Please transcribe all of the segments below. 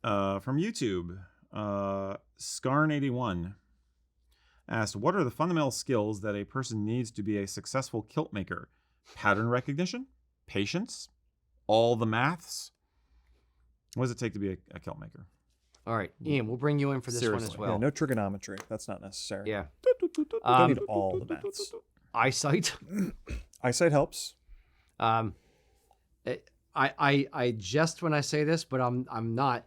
From YouTube, Scarn81 asked, what are the fundamental skills that a person needs to be a successful kilt maker? Pattern recognition? Patience? All the maths? What does it take to be a kilt maker? All right, Ian, we'll bring you in for this one as well. Yeah, no trigonometry. That's not necessary. Yeah. Don't need all the maths. Eyesight. Eyesight helps. I jest when I say this, but I'm not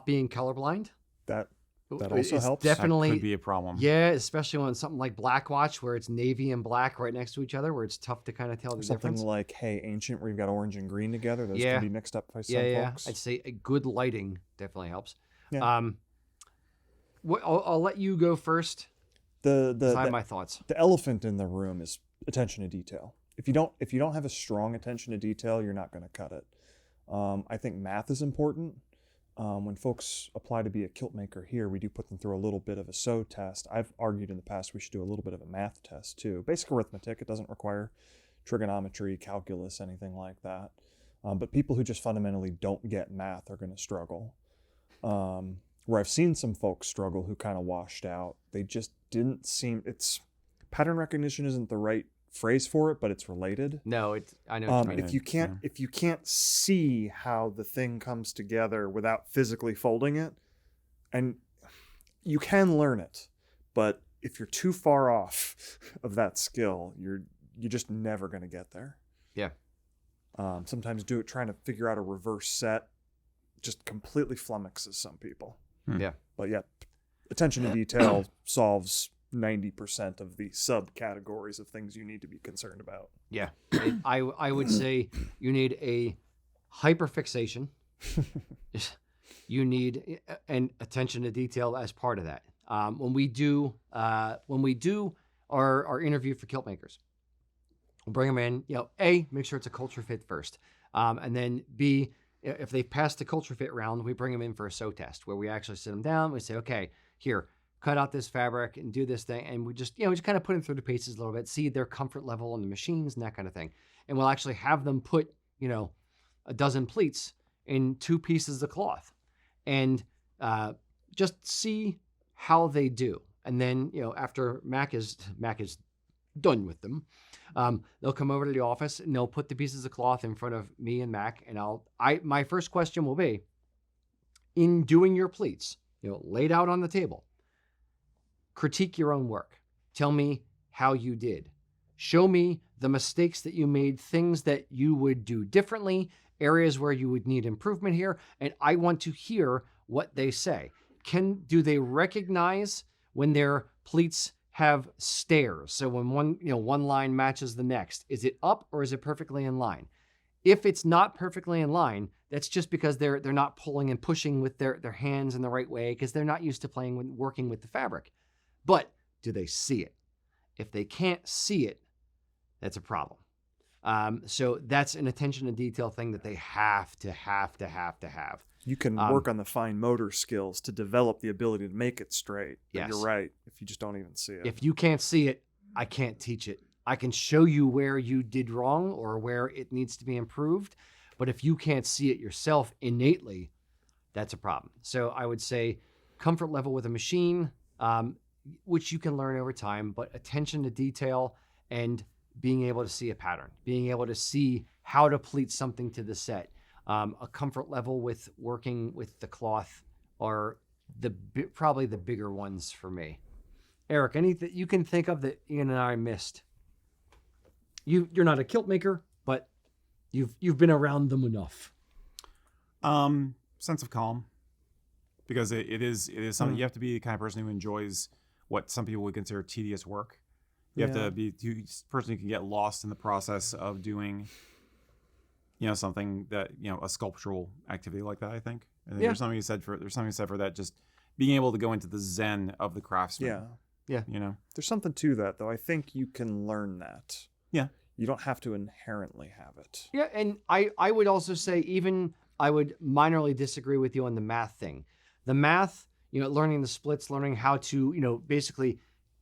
being colorblind. That also helps. Definitely That could be a problem. Yeah, especially when something like Black Watch, where it's navy and black right next to each other, where it's tough to kind of tell the difference. Something like, hey, Ancient, where you've got orange and green together. Those can be mixed up by some folks. I'd say a good lighting definitely helps. Yeah. I'll let you go first. I have my thoughts. The elephant in the room is attention to detail. If you don't have a strong attention to detail, you're not going to cut it. I think math is important. When folks apply to be a kilt maker here, we do put them through a little bit of a sew test. I've argued in the past we should do a little bit of a math test too. Basic arithmetic. It doesn't require trigonometry, calculus, anything like that. But people who just fundamentally don't get math are going to struggle. Where I've seen some folks struggle who kind of washed out. They just didn't seem. Pattern recognition isn't the right phrase for it, but it's related. No, I know what you mean. If you can't see how the thing comes together without physically folding it, and you can learn it, but if you're too far off of that skill, you're just never going to get there. Yeah. Sometimes trying to figure out a reverse set just completely flummoxes some people. Yeah. But yeah, attention to detail solves 90% of the subcategories of things you need to be concerned about. Yeah. I would say you need a hyperfixation. You need an attention to detail as part of that. When we do our interview for kilt makers, we'll bring them in, A, make sure it's a culture fit first. And then B, if they pass the culture fit round, we bring them in for a sew test where we actually sit them down. We say, okay, here, cut out this fabric and do this thing. And we just kind of put them through the paces a little bit, see their comfort level on the machines and that kind of thing. And we'll actually have them put, a dozen pleats in 2 pieces of cloth and just see how they do. And then, after Mac is done with them, they'll come over to the office and they'll put the pieces of cloth in front of me and Mac. And my first question will be, in doing your pleats, laid out on the table, critique your own work. Tell me how you did. Show me the mistakes that you made, things that you would do differently, areas where you would need improvement here. And I want to hear what they say. Do they recognize when their pleats have stairs? So when one line matches the next, is it up or is it perfectly in line? If it's not perfectly in line, that's just because they're not pulling and pushing with their hands in the right way because they're not used to working with the fabric. But do they see it? If they can't see it, that's a problem. So that's an attention to detail thing that they have to have. You can work on the fine motor skills to develop the ability to make it straight. Yes. You're right. If you just don't even see it. If you can't see it, I can't teach it. I can show you where you did wrong or where it needs to be improved. But if you can't see it yourself innately, that's a problem. So I would say comfort level with a machine, which you can learn over time, but attention to detail and being able to see a pattern, being able to see how to pleat something to the set. A comfort level with working with the cloth are probably the bigger ones for me. Erik, anything you can think of that Ian and I missed? You're not a kilt maker, but you've been around them enough. Sense of calm, because it is something you have to be the kind of person who enjoys what some people would consider tedious work. You have to be a person who can get lost in the process of doing, something that, a sculptural activity like that, I think. And there's something said for that, just being able to go into the zen of the craftsman. Yeah. There's something to that, though. I think you can learn that. Yeah. You don't have to inherently have it. Yeah, and I would also say I would minorly disagree with you on the math thing. The math, learning the splits, learning how to, basically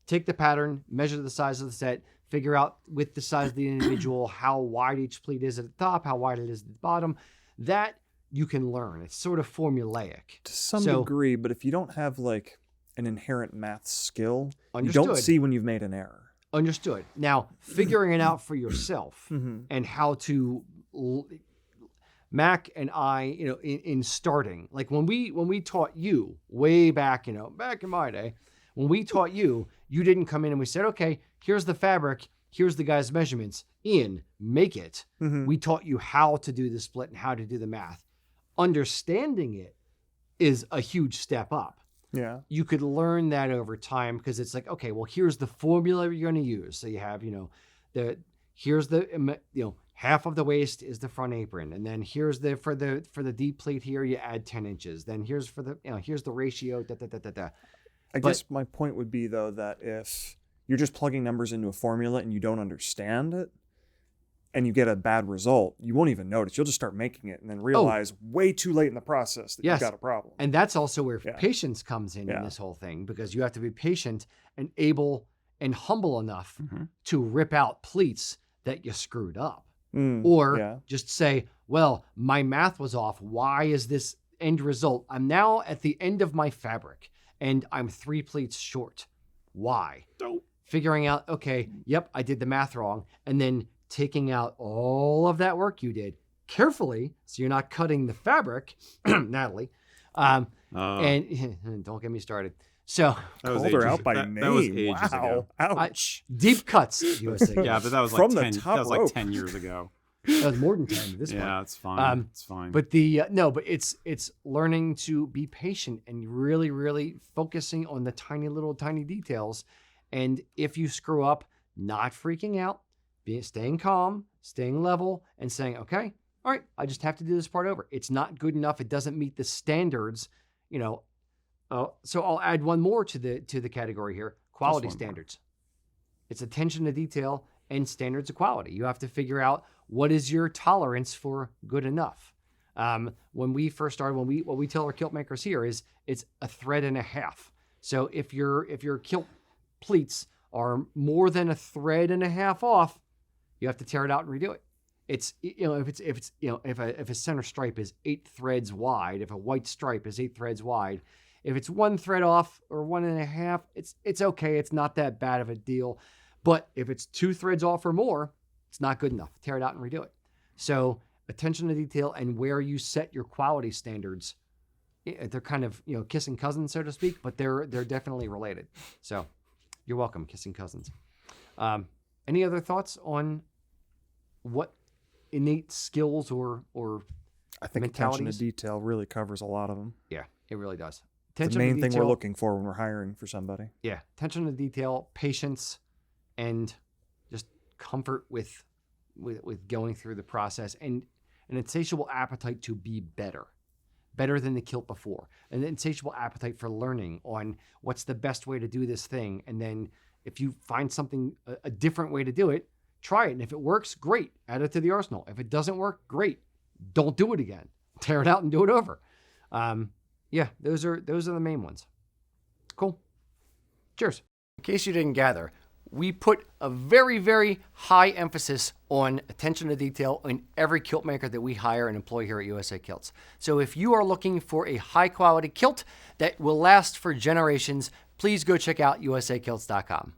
take the pattern, measure the size of the set, figure out with the size of the individual how wide each pleat is at the top, how wide it is at the bottom. That you can learn. It's sort of formulaic. To some degree, but if you don't have like an inherent math skill, you don't Understood. see when you've made an error. Understood. Now, figuring it out for yourself Mm-hmm. and how to, Mac and I, in starting, like when we taught you way back, back in my day, when we taught you, you didn't come in and we said, okay, here's the fabric, here's the guy's measurements, Ian, make it. Mm-hmm. We taught you how to do the split and how to do the math. Understanding it is a huge step up. Yeah. You could learn that over time because it's like, okay, well, here's the formula you're going to use. So you have, here's the, half of the waist is the front apron. And then here's for the deep pleat here, you add 10 inches. Then here's here's the ratio, I guess my point would be though, that if you're just plugging numbers into a formula and you don't understand it and you get a bad result, you won't even notice. You'll just start making it and then realize way too late in the process that you've got a problem. And that's also where patience comes in this whole thing, because you have to be patient and able and humble enough to rip out pleats that you screwed up. Or just say, well, my math was off. Why is this end result? I'm now at the end of my fabric and I'm 3 pleats short. Why? Dope. Figuring out, okay, yep, I did the math wrong. And then taking out all of that work you did carefully so you're not cutting the fabric, Natalie. And don't get me started. So called her out by name. That was ages ago. Ouch. Deep cuts, USA. Yeah, but that was From the like 10. top That was like rope. 10 years ago. That was more than 10 at this point. Yeah, it's fine. It's fine. But but it's learning to be patient and really, really focusing on the tiny details. And if you screw up, not freaking out, staying calm, staying level, and saying, okay, all right, I just have to do this part over. It's not good enough. It doesn't meet the standards, So I'll add one more to the category here: quality standards. It's attention to detail and standards of quality. You have to figure out what is your tolerance for good enough. When we first started, what we tell our kilt makers here is it's a thread and a half. So if your kilt pleats are more than a thread and a half off, you have to tear it out and redo it. It's if a center stripe is 8 threads wide, if a white stripe is 8 threads wide, if it's 1 thread off or 1.5, it's okay. It's not that bad of a deal. But if it's 2 threads off or more, it's not good enough. Tear it out and redo it. So attention to detail and where you set your quality standards, they're kind of kissing cousins, so to speak, but they're definitely related. So you're welcome, kissing cousins. Any other thoughts on what innate skills or I think mentalities? attention to detail really covers a lot of them. Yeah, it really does. It's the main thing we're looking for when we're hiring for somebody. Yeah, attention to detail, patience, and just comfort with going through the process, and an insatiable appetite to be better than the kilt before, an insatiable appetite for learning on what's the best way to do this thing. And then if you find something, a different way to do it, try it. And if it works, great, add it to the arsenal. If it doesn't work, great, don't do it again. Tear it out and do it over. Yeah, those are the main ones. Cool. Cheers. In case you didn't gather, we put a very, very high emphasis on attention to detail in every kilt maker that we hire and employ here at USA Kilts. So if you are looking for a high quality kilt that will last for generations, please go check out usakilts.com.